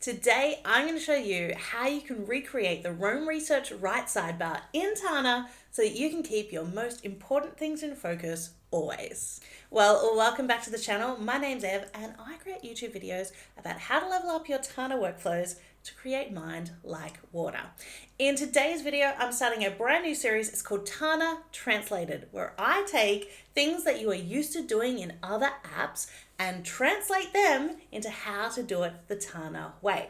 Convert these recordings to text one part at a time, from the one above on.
Today, I'm going to show you how you can recreate the Roam Research right sidebar in Tana so that you can keep your most important things in focus always. Well, welcome back to the channel. My name's Ev and I create YouTube videos about how to level up your Tana workflows to create mind like water. In today's video, I'm starting a brand new series. It's called Tana Translated, where I take things that you are used to doing in other apps and translate them into how to do it the Tana way.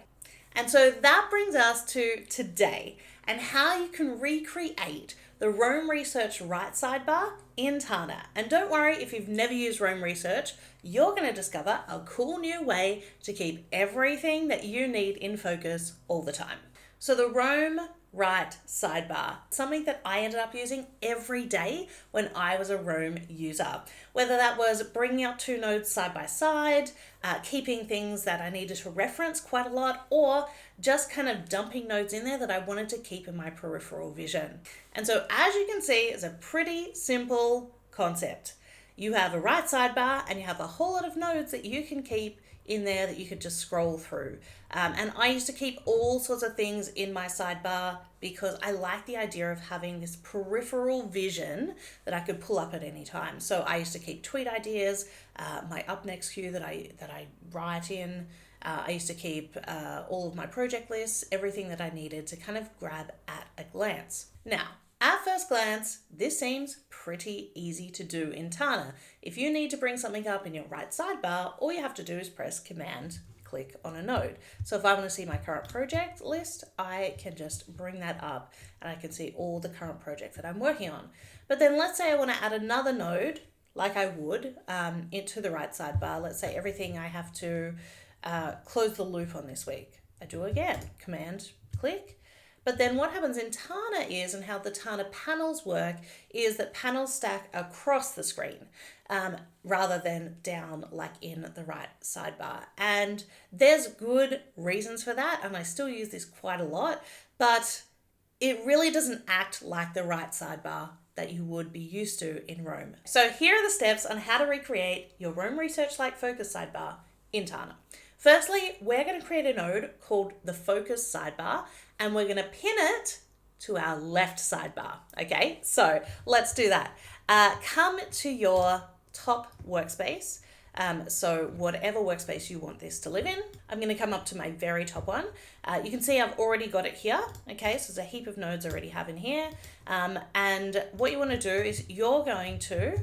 And so that brings us to today and how you can recreate the Roam Research right sidebar in Tana. And don't worry, if you've never used Roam Research, you're going to discover a cool new way to keep everything that you need in focus all the time. So the Roam right sidebar, something that I ended up using every day when I was a Roam user, whether that was bringing up two nodes side by side, keeping things that I needed to reference quite a lot, or just kind of dumping nodes in there that I wanted to keep in my peripheral vision. And so as you can see, it's a pretty simple concept. You have a right sidebar and you have a whole lot of nodes that you can keep in there that you could just scroll through. And I used to keep all sorts of things in my sidebar because I like the idea of having this peripheral vision that I could pull up at any time. So I used to keep tweet ideas, my up next queue that I write in. I used to keep all of my project lists, everything that I needed to kind of grab at a glance. Now, at first glance, this seems pretty easy to do in Tana. If you need to bring something up in your right sidebar, all you have to do is press Command, click on a node. So if I want to see my current project list, I can just bring that up and I can see all the current projects that I'm working on. But then let's say I want to add another node, like I would, into the right sidebar. Let's say everything I have to close the loop on this week. I do again, Command, click. But then what happens in Tana is, and how the Tana panels work, is that panels stack across the screen rather than down like in the right sidebar. And there's good reasons for that, and I still use this quite a lot, but it really doesn't act like the right sidebar that you would be used to in Roam. So here are the steps on how to recreate your Roam Research-like focus sidebar in Tana. Firstly, we're going to create a node called the focus sidebar, and we're going to pin it to our left sidebar. Okay, so let's do that. Come to your top workspace. So whatever workspace you want this to live in. I'm going to come up to my very top one. You can see I've already got it here. Okay, so there's a heap of nodes I already have in here. And what you want to do is you're going to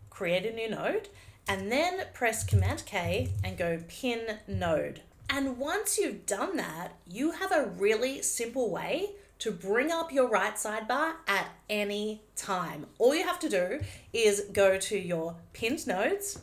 create a new node and then press Command K and go pin node. And once you've done that, you have a really simple way to bring up your right sidebar at any time. All you have to do is go to your pinned nodes,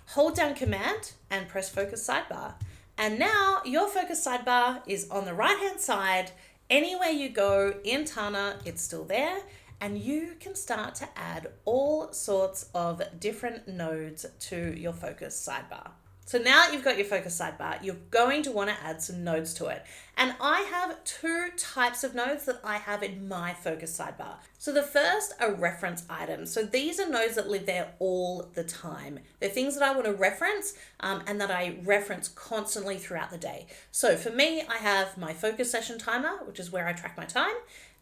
hold down Command and press Focus Sidebar. And now your Focus Sidebar is on the right-hand side. Anywhere you go in Tana, it's still there. And you can start to add all sorts of different nodes to your focus sidebar. So now that you've got your focus sidebar, you're going to want to add some nodes to it. And I have two types of nodes that I have in my focus sidebar. So the first are reference items. So these are nodes that live there all the time. They're things that I want to reference and that I reference constantly throughout the day. So for me, I have my focus session timer, which is where I track my time,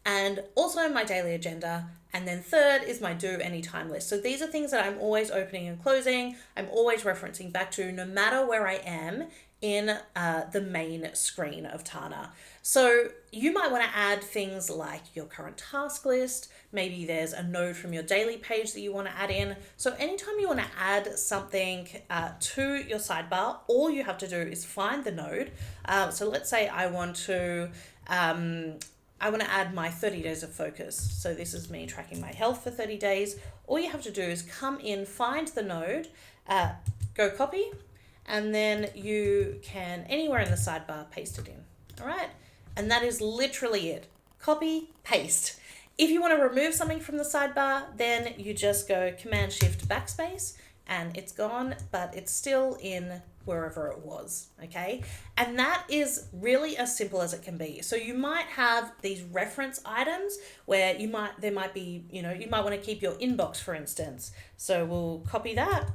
and also my daily agenda. And then third is my do anytime list. So these are things that I'm always opening and closing. I'm always referencing back to no matter where I am in the main screen of Tana. So you might want to add things like your current task list. Maybe there's a node from your daily page that you want to add in. So anytime you want to add something to your sidebar, all you have to do is find the node. So let's say I want to add my 30 days of focus. So this is me tracking my health for 30 days. All you have to do is come in, find the node, go copy, and then you can, anywhere in the sidebar, paste it in. All right. And that is literally it. Copy, paste. If you want to remove something from the sidebar, then you just go Command Shift Backspace and it's gone, but it's still in wherever it was, okay? And that is really as simple as it can be. So you might have these reference items where there might be, you might want to keep your inbox, for instance. So we'll copy that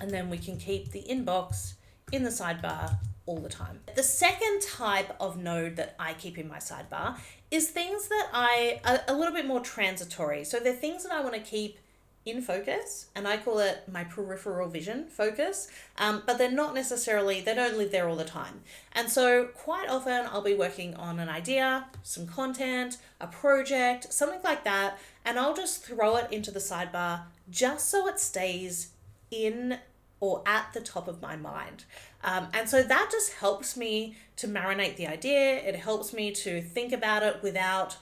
and then we can keep the inbox in the sidebar all the time. The second type of node that I keep in my sidebar is things that are a little bit more transitory. So they're things that I want to keep in focus, and I call it my peripheral vision focus, but they're not necessarily, they don't live there all the time. And so quite often I'll be working on an idea, some content, a project, something like that, and I'll just throw it into the sidebar just so it stays in or at the top of my mind. And so that just helps me to marinate the idea. It helps me to think about it without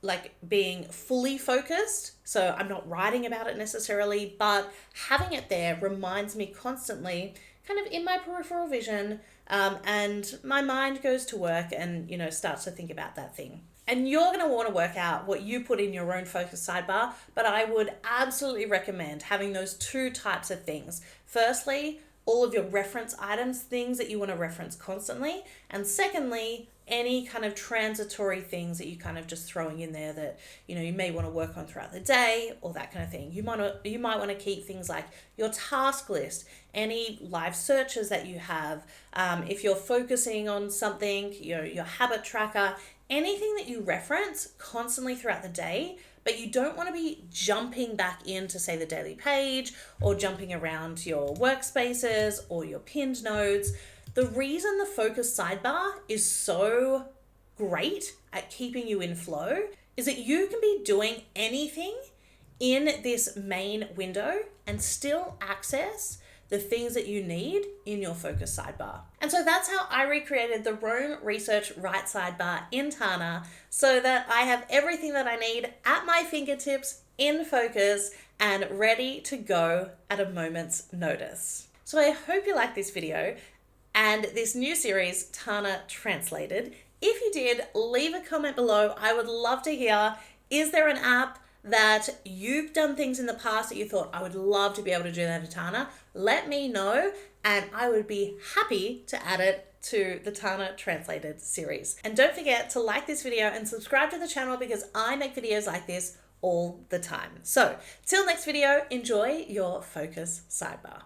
like being fully focused. So I'm not writing about it necessarily, but having it there reminds me constantly kind of in my peripheral vision, and my mind goes to work and, starts to think about that thing. And you're going to want to work out what you put in your own focus sidebar, but I would absolutely recommend having those two types of things. Firstly, all of your reference items, things that you want to reference constantly. And secondly, any kind of transitory things that you kind of just throwing in there that, you may want to work on throughout the day or that kind of thing. You might want to keep things like your task list, any live searches that you have. If you're focusing on something, your habit tracker, anything that you reference constantly throughout the day, but you don't want to be jumping back into, say, the daily page or jumping around your workspaces or your pinned nodes. The reason the focus sidebar is so great at keeping you in flow is that you can be doing anything in this main window and still access the things that you need in your focus sidebar. And so that's how I recreated the Rome Research right sidebar in Tana so that I have everything that I need at my fingertips in focus and ready to go at a moment's notice. So I hope you like this video and this new series, Tana Translated. If you did, leave a comment below. I would love to hear, is there an app that you've done things in the past that you thought, I would love to be able to do that in Tana? Let me know, and I would be happy to add it to the Tana Translated series. And don't forget to like this video and subscribe to the channel because I make videos like this all the time. So till next video, enjoy your focus sidebar.